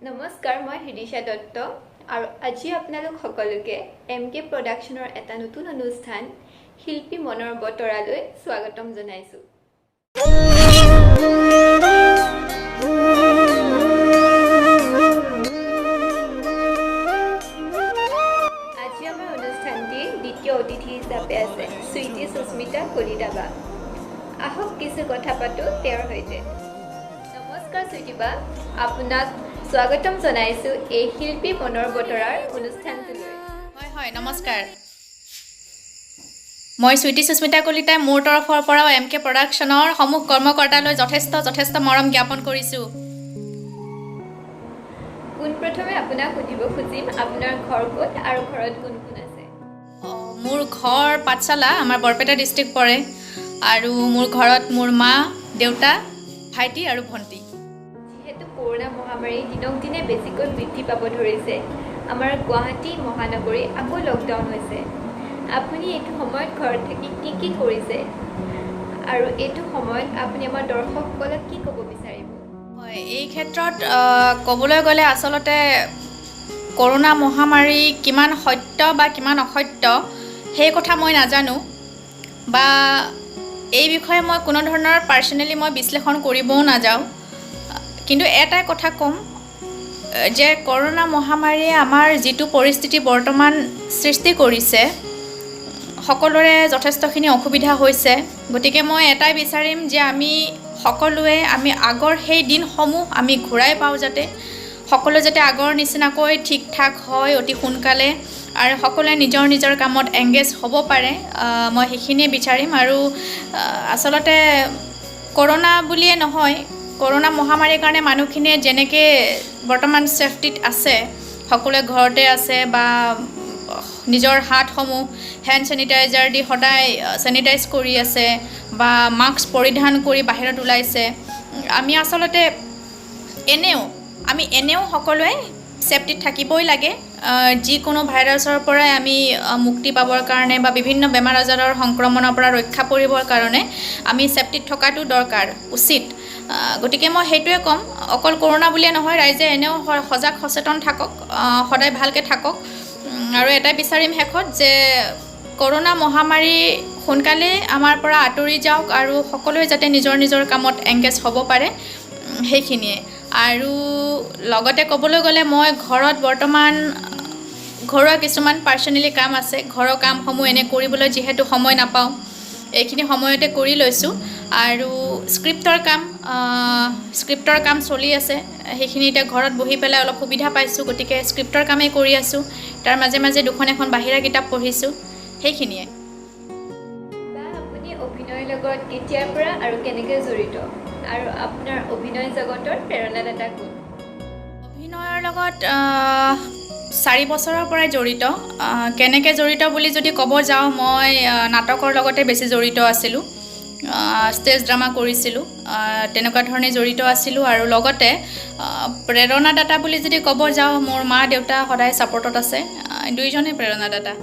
নমস্কাৰ, মই হিদিশা দত্ত আৰু আজি আপোনালোক সকলোকে MK প্ৰডাকশ্যনৰ এটা নতুন অনুষ্ঠান শিল্পী মনৰ বতৰালৈ স্বাগতম জনাইছোঁ। আজি আমাৰ অনুষ্ঠানটিৰ দ্বিতীয় অতিথি হিচাপে আছে সুইটি সুস্মিতা কলিতা বা। আহক কিছু কথা পাতোঁ তেওঁৰ সৈতে। নমস্কাৰ সুইটি বা, আপোনাক স্বাগতম জনাইছোঁ এই শিল্পী মনৰ বতৰাৰ অনুষ্ঠানটোলৈ। হয় নমস্কাৰ। মই সুইটি সুস্মিতা কলিতাই মোৰ তৰফৰ পৰাও MK প্ৰডাকশ্যনৰ সমূহ কৰ্মকৰ্তালৈ যথেষ্ট মৰম জ্ঞাপন কৰিছোঁ। পোনপ্ৰথমে আপোনাক সুধিব খুজিম আপোনাৰ ঘৰ ক'ত আৰু ঘৰত কোন কোন আছে? মোৰ ঘৰ পাঠশালা, আমাৰ বৰপেটা ডিষ্ট্ৰিক্ট পৰে, আৰু মোৰ ঘৰত মোৰ মা, দেউতা, ভাইটি আৰু ভণ্টি। যিহেতু কৰোনা মহামাৰী দিনক দিনে বেছিকৈ বৃদ্ধি পাব ধৰিছে, আমাৰ গুৱাহাটী মহানগৰী আকৌ লকডাউন হৈছে। আপুনি এইটো সময়ত ঘৰত থাকি কি কৰিছে আৰু এইটো সময়ত আপুনি আমাৰ দৰ্শকসকলক কি ক'ব বিচাৰিব? হয়, এই ক্ষেত্ৰত ক'বলৈ গ'লে আচলতে কৰোনা মহামাৰী কিমান সত্য বা কিমান অসত্য সেই কথা মই নাজানো, বা এই বিষয়ে মই কোনো ধৰণৰ পাৰ্চনেলি মই বিশ্লেষণ কৰিবও নাযাওঁ। কিন্তু এটাই কথা ক'ম যে কৰোনা মহামাৰীয়ে আমাৰ যিটো পৰিস্থিতি বৰ্তমান সৃষ্টি কৰিছে, সকলোৰে যথেষ্টখিনি অসুবিধা হৈছে। গতিকে মই এটাই বিচাৰিম যে আমি সকলোৱে আগৰ সেই দিনসমূহ আমি ঘূৰাই পাওঁ, যাতে সকলো যাতে আগৰ নিচিনাকৈ ঠিক ঠাক হয় অতি সোনকালে, আৰু সকলোৱে নিজৰ কামত এংগেজ হ'ব পাৰে, মই সেইখিনিয়ে বিচাৰিম। আৰু আচলতে কৰোনা বুলিয়ে নহয়, কৰোনা মহামাৰীৰ কাৰণে মানুহখিনিয়ে যেনেকৈ বৰ্তমান ছেফটিত আছে, সকলোৱে ঘৰতে আছে বা নিজৰ হাতসমূহ হেণ্ড চেনিটাইজাৰ দি সদায় চেনিটাইজ কৰি আছে বা মাস্ক পৰিধান কৰি বাহিৰত ওলাইছে। আমি আচলতে এনেও সকলোৱে ছেফটিত থাকিবই লাগে। যিকোনো ভাইৰাছৰ পৰাই আমি মুক্তি পাবৰ কাৰণে বা বিভিন্ন বেমাৰ আজাৰৰ সংক্ৰমণৰ পৰা ৰক্ষা পৰিবৰ কাৰণে আমি ছেফটিত থকাটো দৰকাৰ, উচিত। গতিকে মই সেইটোৱে ক'ম, অকল কৰোনা বুলিয়ে নহয়, ৰাইজে এনেও সজাগ সচেতন থাকক, সদায় ভালকৈ থাকক। আৰু এটাই বিচাৰিম শেষত যে কৰোনা মহামাৰী সোনকালে আমাৰ পৰা আঁতৰি যাওক আৰু সকলোৱে যাতে নিজৰ কামত এংগেজ হ'ব পাৰে, সেইখিনিয়ে। আৰু লগতে ক'বলৈ গ'লে মই ঘৰত বৰ্তমান ঘৰুৱা কিছুমান পাৰ্চনেলি কাম আছে, ঘৰৰ কামসমূহ এনে কৰিবলৈ যিহেতু সময় নাপাওঁ, এইখিনি সময়তে কৰি লৈছোঁ। আৰু স্ক্ৰিপ্টৰ কাম চলি আছে, সেইখিনি এতিয়া ঘৰত বহি পেলাই অলপ সুবিধা পাইছোঁ, গতিকে স্ক্ৰিপ্টৰ কামেই কৰি আছোঁ। তাৰ মাজে মাজে দুখন এখন বাহিৰা কিতাপ পঢ়িছোঁ, সেইখিনিয়ে। বা আপুনি অভিনয়ৰ লগত কেতিয়াৰ পৰা আৰু কেনেকৈ জড়িত, আৰু আপোনাৰ অভিনয় জগতৰ প্ৰেৰণাদাতা কোন? অভিনয়ৰ লগত 4 বছৰৰ পৰাই জড়িত। কেনেকৈ জড়িত বুলি যদি ক'ব যাওঁ, মই নাটকৰ লগতে বেছি জড়িত আছিলোঁ, ষ্টেজ ড্ৰামা কৰিছিলোঁ, তেনেকুৱা ধৰণে জড়িত আছিলোঁ। আৰু লগতে প্ৰেৰণাদাতা বুলি যদি ক'ব যাওঁ, মোৰ মা দেউতা সদায় ছাপৰ্টত আছে, দুইজনে প্ৰেৰণাদাতা।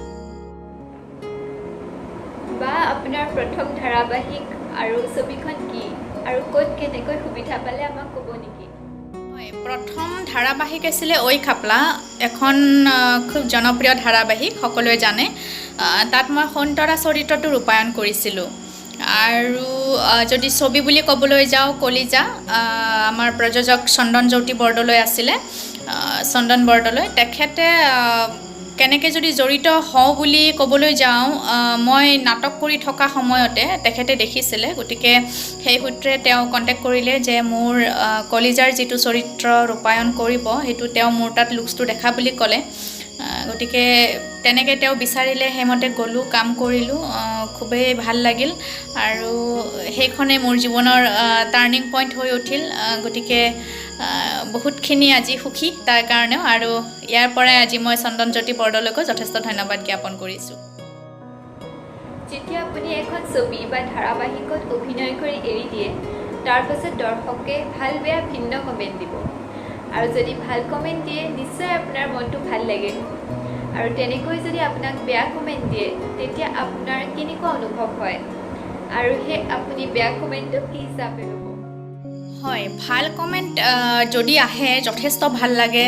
বা আপোনাৰ প্ৰথম ধাৰাবাহিক আৰু ছবিখন কি, আৰু ক'ত কেনেকৈ সুবিধা পালে আমাক ক'ব নেকি? হয়, প্ৰথম ধাৰাবাহিক আছিলে ঐ খাপলা, এখন খুব জনপ্ৰিয় ধাৰাবাহিক, সকলোৱে জানে। তাত মই সন্তৰা চৰিত্ৰটো ৰূপায়ণ কৰিছিলোঁ। আৰু যদি ছবি বুলি ক'বলৈ যাওঁ, কলিজা, আমাৰ প্ৰযোজক চন্দনজ্যোতি বৰদলৈ আছিলে, চন্দন বৰদলৈ। তেখেতে কেনেকৈ যদি জড়িত হওঁ বুলি ক'বলৈ যাওঁ, মই নাটক কৰি থকা সময়তে তেখেতে দেখিছিলে, গতিকে সেই সূত্ৰে তেওঁ কণ্টেক্ট কৰিলে যে মোৰ কলিজাৰ যিটো চৰিত্ৰ ৰূপায়ণ কৰিব, সেইটো তেওঁ মোৰ তাত লুকছটো দেখা বুলি ক'লে। গতিকে তেনেকৈ তেওঁ বিচাৰিলে, সেইমতে গ'লোঁ, কাম কৰিলোঁ, খুবেই ভাল লাগিল। আৰু সেইখনেই মোৰ জীৱনৰ টাৰ্ণিং পইণ্ট হৈ উঠিল। গতিকে বহুতখিনি আজি সুখী তাৰ কাৰণেও, আৰু ইয়াৰ পৰাই আজি মই চন্দনজ্যোতি বৰদলৈকো যথেষ্ট ধন্যবাদ জ্ঞাপন কৰিছোঁ। যেতিয়া আপুনি এখন ছবি বা ধাৰাবাহিকত অভিনয় কৰি এৰি দিয়ে, তাৰ পাছত দৰ্শকে ভাল বেয়া ভিন্ন কমেণ্ট দিব, আৰু যদি ভাল কমেণ্ট দিয়ে নিশ্চয় আপোনাৰ মনটো ভাল লাগে, আৰু তেনেকৈ যদি আপোনাক বেয়া কমেণ্ট দিয়ে তেতিয়া আপোনাৰ কেনেকুৱা অনুভৱ হয়, আৰু সেই আপুনি বেয়া কমেণ্টটো কি হিচাপে ল'ব? হয়, ভাল কমেণ্ট যদি আহে যথেষ্ট ভাল লাগে,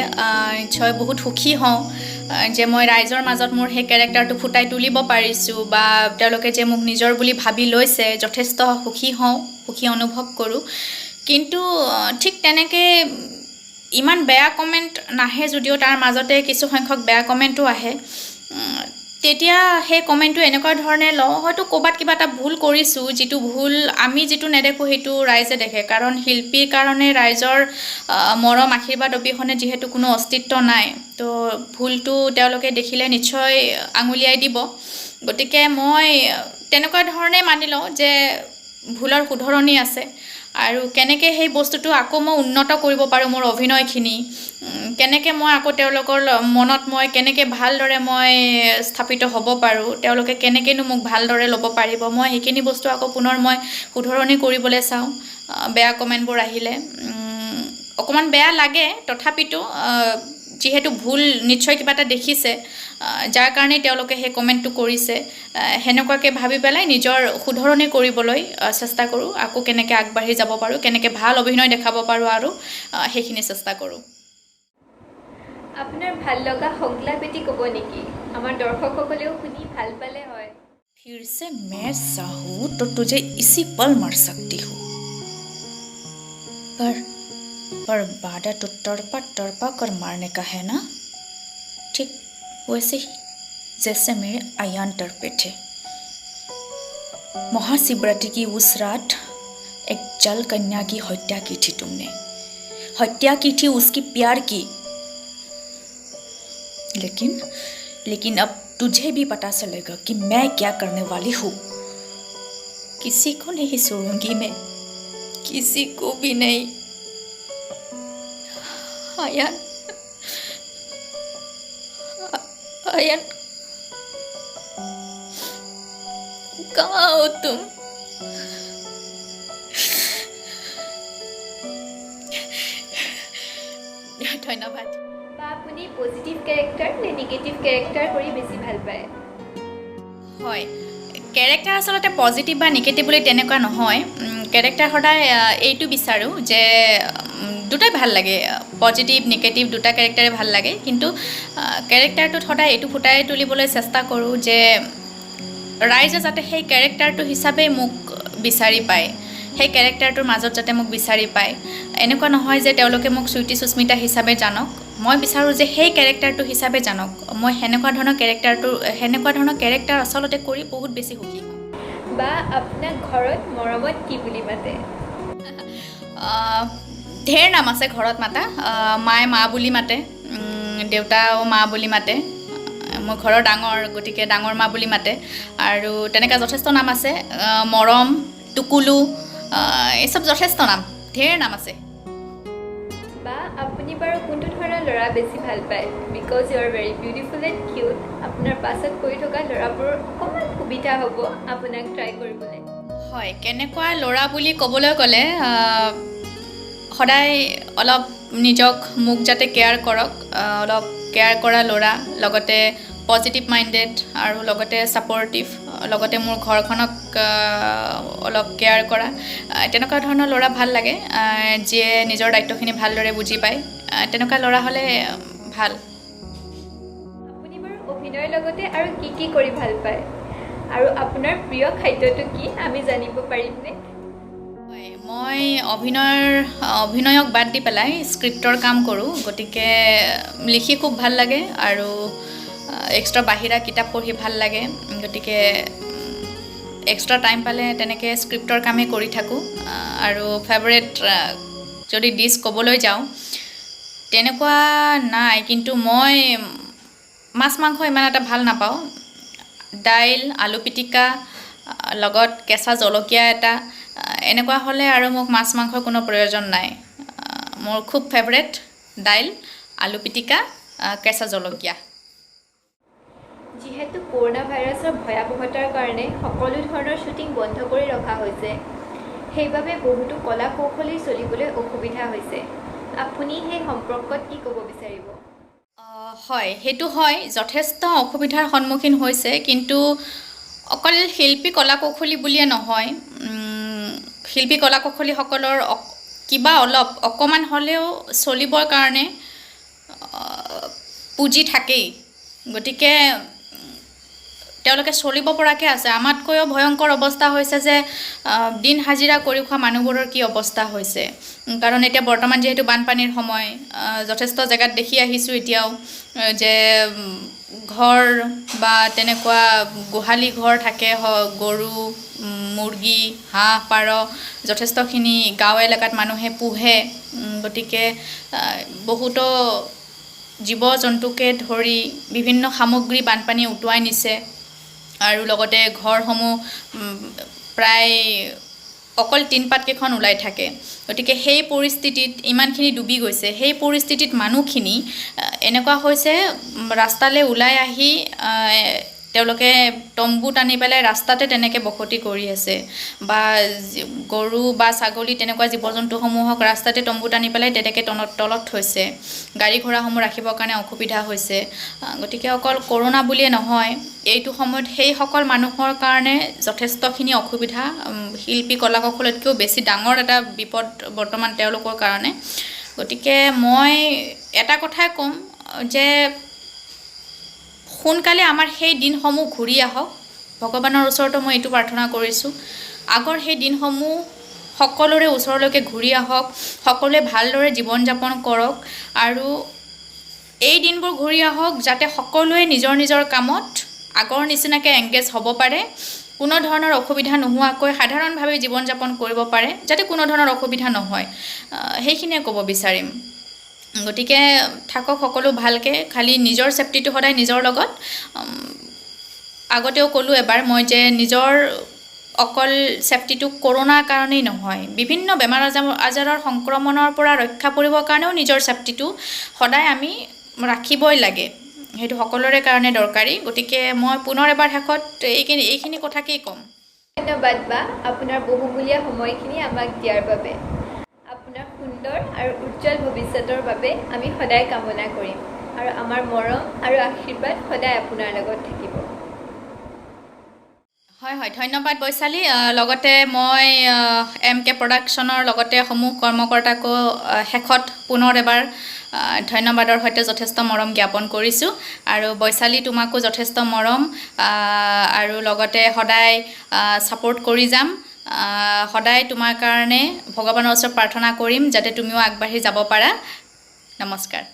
নিশ্চয় বহুত সুখী হওঁ যে মই ৰাইজৰ মাজত মোৰ সেই কেৰেক্টাৰটো ফুটাই তুলিব পাৰিছোঁ বা তেওঁলোকে যে মোক নিজৰ বুলি ভাবি লৈছে, যথেষ্ট সুখী হওঁ, সুখী অনুভৱ কৰোঁ। কিন্তু ঠিক তেনেকৈ ইমান বেয়া কমেণ্ট নাহে যদিও তাৰ মাজতে কিছু সংখ্যক বেয়া কমেণ্টো আহে। তেতিয়া সেই কমেণ্টটো এনেকুৱা ধৰণে লওঁ, হয়তো ক'ৰবাত কিবা এটা ভুল কৰিছোঁ, যিটো ভুল আমি যিটো নেদেখোঁ সেইটো ৰাইজে দেখে। কাৰণ শিল্পীৰ কাৰণে ৰাইজৰ মৰম আশীৰ্বাদ অবিহনে যিহেতু কোনো অস্তিত্ব নাই, তো ভুলটো তেওঁলোকে দেখিলে নিশ্চয় আঙুলিয়াই দিব। গতিকে মই তেনেকুৱা ধৰণে মানি লওঁ যে ভুলৰ শুধৰণি আছে আৰু কেনেকৈ সেই বস্তুটো আকৌ মই উন্নত কৰিব পাৰোঁ, মোৰ অভিনয়খিনি কেনেকৈ মই আকৌ তেওঁলোকৰ মনত মই কেনেকৈ ভালদৰে মই স্থাপিত হ'ব পাৰোঁ, তেওঁলোকে কেনেকৈনো মোক ভালদৰে ল'ব পাৰিব, মই সেইখিনি বস্তু আকৌ পুনৰ মই শুধৰণি কৰিবলৈ চাওঁ। বেয়া কমেণ্টবোৰ আহিলে অকণমান বেয়া লাগে, তথাপিতো যিহেতু ভুল নিশ্চয় কিবা এটা দেখিছে, যাৰ কাৰণে তেওঁলোকে সেই কমেণ্টটো কৰিছে, সেনেকুৱাকৈ ভাবি পেলাই নিজৰ শুধৰণি কৰিবলৈ চেষ্টা কৰোঁ। আকৌ কেনেকৈ আগবাঢ়ি যাব পাৰোঁ, কেনেকৈ ভাল অভিনয় দেখাব পাৰোঁ আৰু সেইখিনি চেষ্টা কৰোঁ। আপোনাৰ ভাল লগা সংলাপ এটি ক'ব নেকি? আমাৰ দৰ্শকসকলেও শুনি ভাল পালে হয়। फिर से मैं चाहूँ तो तुझे इसी पल मार सकती हूँ, पर वादा तो तड़पा कर मारने का है ना, ठीक वैसे ही जैसे मेरे अयान तड़पे थे। महाशिवरात्रि की उस रात एक जल कन्या की हत्या की थी तुमने, हत्या की थी उसकी प्यार की। लेकिन अब तुझे भी पता चलेगा कि मैं क्या करने वाली हूँ। किसी को नहीं छोड़ूंगी मैं, किसी को भी नहीं। अयान, कहाँ हो तुम? ধন্যবাদ। বা আপুনি পজিটিভ কেৰেক্টাৰ নে নিগেটিভ কেৰেক্টাৰ কৰি বেছি ভাল পায়? হয়, কেৰেক্টাৰ আচলতে পজিটিভ বা নিগেটিভ বুলি তেনেকুৱা নহয়। কেৰেক্টাৰ সদায় এইটো বিচাৰোঁ যে দুটাই ভাল লাগে, পজিটিভ নিগেটিভ দুটা কেৰেক্টাৰে ভাল লাগে। কিন্তু কেৰেক্টাৰটোত সদায় এইটো ফুটাই তুলিবলৈ চেষ্টা কৰোঁ যে ৰাইজে যাতে সেই কেৰেক্টাৰটো হিচাপে মোক বিচাৰি পায়, সেই কেৰেক্টাৰটোৰ মাজত যাতে মোক বিচাৰি পায়। এনেকুৱা নহয় যে তেওঁলোকে মোক চুইটি সুস্মিতা হিচাপে জানক, মই বিচাৰোঁ যে সেই কেৰেক্টাৰটো হিচাপে জানক। মই সেনেকুৱা ধৰণৰ কেৰেক্টাৰ আচলতে কৰি বহুত বেছি সুখী হওঁ। বা আপোনাক ঘৰত মৰমত কি বুলি মাতে? ঢেৰ নাম আছে ঘৰত মাতা। মায়ে মা বুলি মাতে, দেউতাও মা বুলি মাতে, মোৰ ঘৰৰ ডাঙৰ, গতিকে ডাঙৰ মা বুলি মাতে। আৰু তেনেকুৱা যথেষ্ট নাম আছে, মৰম, টুকুলু, এইচব যথেষ্ট নাম, ঢেৰ নাম আছে। বা আপুনি বাৰু কোনটো ধৰণৰ ল'ৰা বেছি ভাল পায়? Because you are very beautiful and cute. আপোনাৰ পাছত কৰি থকা ল'ৰাবোৰৰ অকণমান সুবিধা হ'ব আপোনাক ট্ৰাই কৰিবলৈ। হয়, কেনেকুৱা ল'ৰা বুলি ক'বলৈ গ'লে সদায় অলপ মোক যাতে কেয়াৰ কৰক, অলপ কেয়াৰ কৰা ল'ৰা, লগতে পজিটিভ মাইণ্ডেড আৰু লগতে ছাপৰ্টিভ, লগতে মোৰ ঘৰখনক অলপ কেয়াৰ কৰা, তেনেকুৱা ধৰণৰ ল'ৰা ভাল লাগে, যিয়ে নিজৰ দায়িত্বখিনি ভালদৰে বুজি পায়। তেনেকুৱা ল'ৰা হ'লে ভাল। আপুনি বাৰু অভিনয়ৰ লগতে আৰু কি কৰি ভাল পায়? আৰু আপোনাৰ প্ৰিয় খাদ্যটো কি, আমি জানিব পাৰিমনে? হয়, মই অভিনয়ক বাদ দি পেলাই স্ক্ৰিপ্টৰ কাম কৰোঁ, গতিকে লিখি খুব ভাল লাগে আৰু এক্সট্ৰা বাহিৰা কিতাপ পঢ়ি ভাল লাগে। গতিকে এক্সট্ৰা টাইম পালে তেনেকৈ স্ক্ৰিপ্টৰ কামেই কৰি থাকোঁ। আৰু ফেভৰেট যদি ডিছ ক'বলৈ যাওঁ তেনেকুৱা নাই, কিন্তু মই মাছ মাংস ইমান এটা ভাল নাপাওঁ। দাইল, আলু পিটিকা, লগত কেঁচা জলকীয়া এটা, এনেকুৱা হ'লে আৰু মোক মাছ মাংসৰ কোনো প্ৰয়োজন নাই। মোৰ খুব ফেভৰেট দাইল, আলু পিটিকা, কেঁচা জলকীয়া। যিহেতু কৰোণা ভাইৰাছৰ ভয়াৱহতাৰ কাৰণে সকলো ধৰণৰ শ্বুটিং বন্ধ কৰি ৰখা হৈছে, সেইবাবে বহুতো কলা কৌশলী চলিবলৈ অসুবিধা হৈছে। আপুনি সেই সম্পৰ্কত কি ক'ব বিচাৰিব? হয়, সেইটো হয়, যথেষ্ট অসুবিধাৰ সন্মুখীন হৈছে। কিন্তু অকল শিল্পী কলা কৌশলী বুলিয়ে নহয়, শিল্পী কলা কৌশলীসকলৰ কিবা অকণমান হ'লেও চলিবৰ কাৰণে পুঁজি থাকেই। গতিকে তেওঁলোকে চলিব পৰাকৈ আছে। আমাতকৈও ভয়ংকৰ অৱস্থা হৈছে যে দিন হাজিৰা কৰি খোৱা মানুহবোৰৰ কি অৱস্থা হৈছে। কাৰণ এতিয়া বৰ্তমান যিহেতু বানপানীৰ সময়, যথেষ্ট জেগাত দেখি আহিছোঁ এতিয়াও যে ঘৰ বা তেনেকুৱা গোহালি ঘৰ থাকে, গৰু, মুৰ্গী, হাঁহ, পাৰ যথেষ্টখিনি গাঁও এলেকাত মানুহে পোহে। গতিকে বহুতো জীৱ জন্তুকে ধৰি বিভিন্ন সামগ্ৰী বানপানী উটুৱাই নিছে আৰু লগতে ঘৰসমূহ প্ৰায় অকল টিনপাতকেইখন ওলাই থাকে। গতিকে সেই পৰিস্থিতিত ইমানখিনি ডুবি গৈছে। সেই পৰিস্থিতিত মানুহখিনি এনেকুৱা হৈছে ৰাস্তালৈ ওলাই আহি তেওঁলোকে তম্বু টানি পেলাই ৰাস্তাতে তেনেকৈ বসতি কৰি আছে, বা গৰু বা ছাগলী তেনেকুৱা জীৱ জন্তুসমূহক ৰাস্তাতে তম্বু টানি পেলাই তেনেকৈ তলত থৈছে। গাড়ী ঘোঁৰাসমূহ ৰাখিবৰ কাৰণে অসুবিধা হৈছে। গতিকে অকল কৰোণা বুলিয়ে নহয়, এইটো সময়ত সেইসকল মানুহৰ কাৰণে যথেষ্টখিনি অসুবিধা, শিল্পী কলাকৌশলতকৈও বেছি ডাঙৰ এটা বিপদ বৰ্তমান তেওঁলোকৰ কাৰণে। গতিকে মই এটা কথাই ক'ম যে সোনকালে আমাৰ সেই দিনসমূহ ঘূৰি আহক। ভগৱানৰ ওচৰতো মই এইটো প্ৰাৰ্থনা কৰিছোঁ, আগৰ সেই দিনসমূহ সকলোৰে ওচৰলৈকে ঘূৰি আহক, সকলোৱে ভালদৰে জীৱন যাপন কৰক আৰু এই দিনবোৰ ঘূৰি আহক যাতে সকলোৱে নিজৰ নিজৰ কামত আগৰ নিচিনাকৈ এংগেজ হ'ব পাৰে, কোনো ধৰণৰ অসুবিধা নোহোৱাকৈ সাধাৰণভাৱে জীৱন যাপন কৰিব পাৰে, যাতে কোনো ধৰণৰ অসুবিধা নহয়, সেইখিনিয়ে ক'ব বিচাৰিম। গতিকে থাকক সকলো ভালকৈ, খালি নিজৰ ছেফটিটো সদায় নিজৰ লগত। আগতেও ক'লোঁ এবাৰ মই যে নিজৰ অকল ছেফটিটো কৰোণাৰ কাৰণেই নহয়, বিভিন্ন বেমাৰ আজাৰৰ সংক্ৰমণৰ পৰা ৰক্ষা পৰিবৰ কাৰণেও নিজৰ ছেফটিটো সদায় আমি ৰাখিবই লাগে। সেইটো সকলোৰে কাৰণে দৰকাৰী। গতিকে মই পুনৰ এবাৰ শেষত এইখিনি কথাকেই ক'ম। ধন্যবাদ বা আপোনাৰ বহুমূলীয়া সময়খিনি আমাক দিয়াৰ বাবে। আপোনাৰ সুন্দৰ আৰু উজ্জ্বল ভৱিষ্যতৰ বাবে আমি সদায় কামনা কৰিম আৰু আমাৰ মৰম আৰু আশীৰ্বাদ সদায় আপোনাৰ লগত থাকিব। হয়, ধন্যবাদ বৈশালী। লগতে মই MK প্ৰডাকশ্যনৰ লগতে সমূহ কৰ্মকৰ্তাকো শেষত পুনৰ এবাৰ ধন্যবাদৰ সৈতে যথেষ্ট মৰম জ্ঞাপন কৰিছোঁ। আৰু বৈশালী, তোমাকো যথেষ্ট মৰম আৰু লগতে সদায় ছাপোৰ্ট কৰি যাম। সদায় তোমাৰ কাৰণে ভগৱানৰ ওচৰত প্ৰাৰ্থনা কৰিম যাতে তুমিও আগবাঢ়ি যাব পাৰা। নমস্কাৰ।